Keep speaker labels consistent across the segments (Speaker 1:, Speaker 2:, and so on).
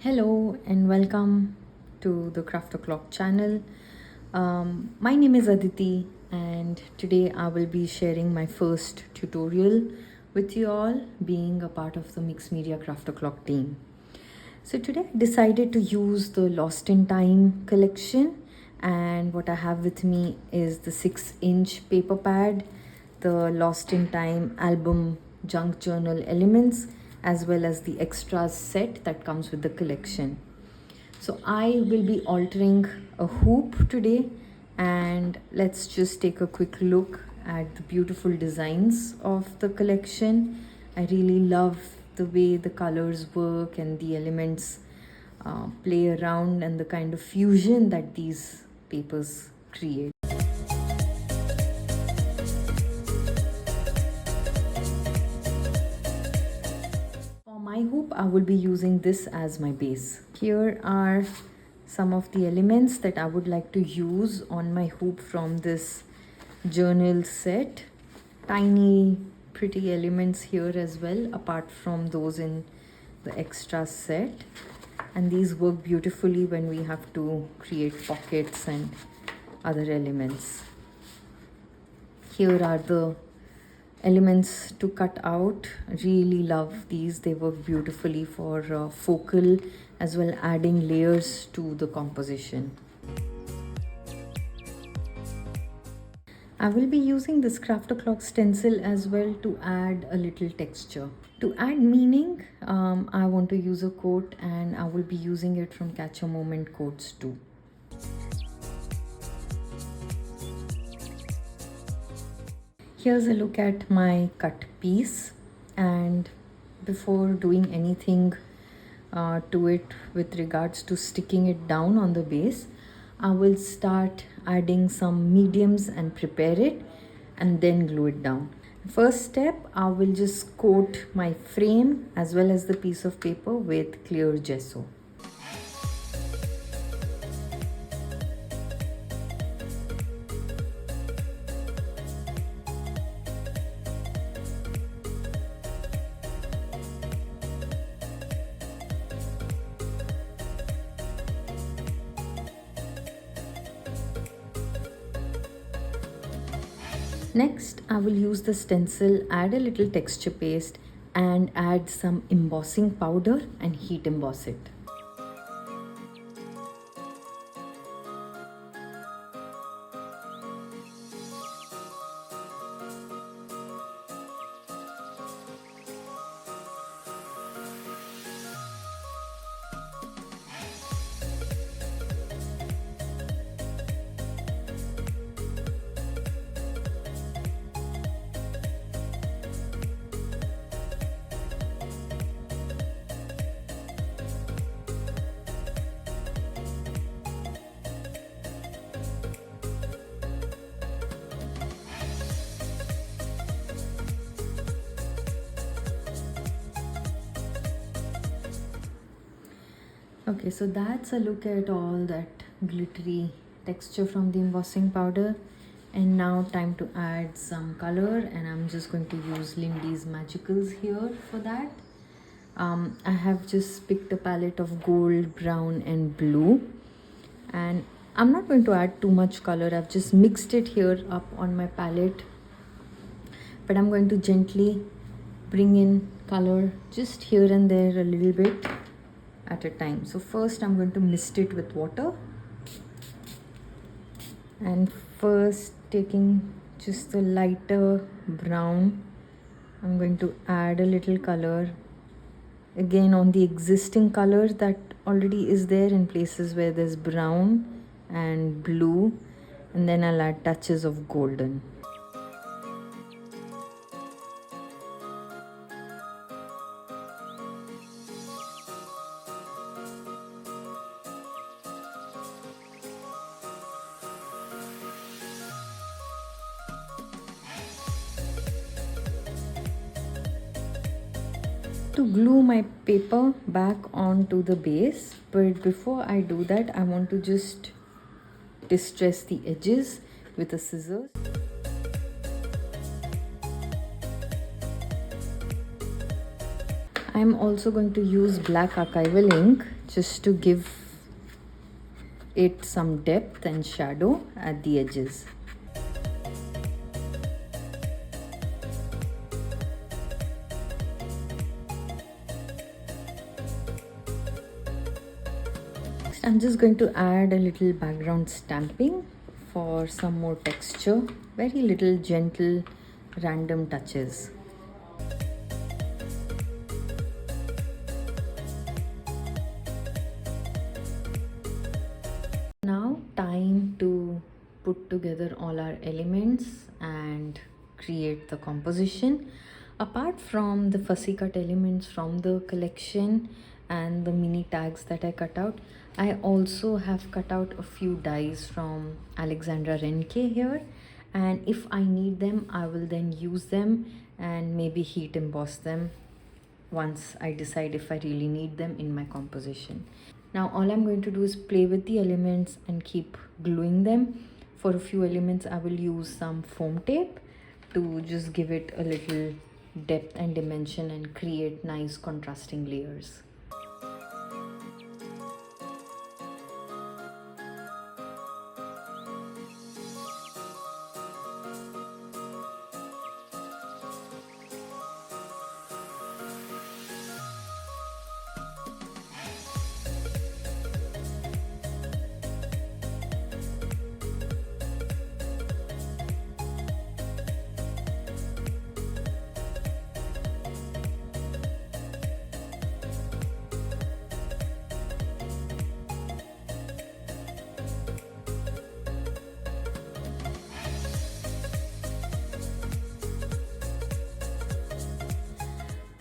Speaker 1: Hello and welcome to the Craft O'Clock channel. My name is Aditi and today I will be sharing my first tutorial with you all, being a part of the Mixed Media Craft O'Clock team. So today I decided to use the Lost in Time collection, and what I have with me is the 6-inch paper pad, the Lost in Time album junk journal elements, as well as the extras set that comes with the collection. So I will be altering a hoop today, and let's just take a quick look at the beautiful designs of the collection. I really love the way the colors work and the elements play around, and the kind of fusion that these papers create. My hoop, I will be using this as my base. Here are some of the elements that I would like to use on my hoop from this journal set. Tiny pretty elements here as well, apart from those in the extra set, and these work beautifully when we have to create pockets and other elements. Here are the elements to cut out. Really love these. They work beautifully for focal as well, adding layers to the composition. I will be using this Craft O'Clock stencil as well to add a little texture. To add meaning, I want to use a quote, and I will be using it from Catch a Moment quotes too. Here's a look at my cut piece, and before doing anything to it with regards to sticking it down on the base, I will start adding some mediums and prepare it and then glue it down. First step, I will just coat my frame as well as the piece of paper with clear gesso. Next, I will use the stencil, add a little texture paste, and add some embossing powder and heat emboss it. Okay, so that's a look at all that glittery texture from the embossing powder. And now time to add some color, and I'm just going to use Lindy's Magicals here for that. I have just picked a palette of gold, brown and blue, and I'm not going to add too much color. I've just mixed it here up on my palette, but I'm going to gently bring in color just here and there a little bit at a time. So first I'm going to mist it with water, and first taking just the lighter brown, I'm going to add a little color again on the existing color that already is there in places where there's brown and blue, and then I'll add touches of golden. To glue my paper back onto the base, but before I do that, I want to just distress the edges with a scissors. I'm also going to use black archival ink just to give it some depth and shadow at the edges. Next, I'm just going to add a little background stamping for some more texture. Very little gentle random touches. Now time to put together all our elements and create the composition. Apart from the fussy cut elements from the collection and the mini tags that I cut out, I also have cut out a few dies from Alexandra Renke here, and if I need them I will then use them and maybe heat emboss them once I decide if I really need them in my composition. Now all I'm going to do is play with the elements and keep gluing them. For a few elements I will use some foam tape to just give it a little depth and dimension and create nice contrasting layers.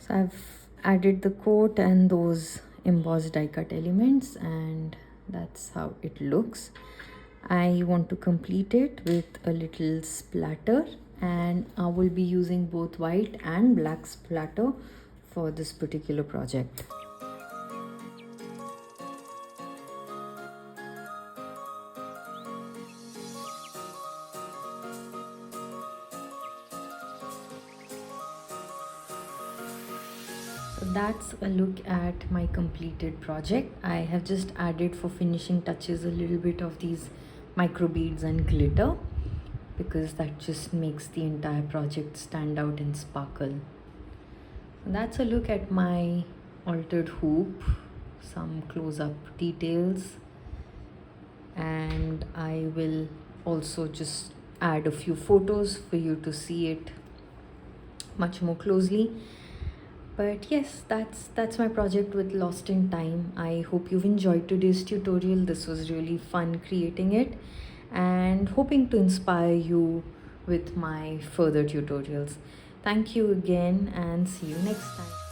Speaker 1: So I've added the coat and those embossed die cut elements, and that's how it looks. I want to complete it with a little splatter, and I will be using both white and black splatter for this particular project. So that's a look at my completed project. I have just added for finishing touches a little bit of these micro beads and glitter because that just makes the entire project stand out and sparkle. So that's a look at my altered hoop, some close-up details, and I will also just add a few photos for you to see it much more closely. But yes, that's my project with Lost in Time. I hope you've enjoyed today's tutorial. This was really fun creating it, and hoping to inspire you with my further tutorials. Thank you again, and see you next time.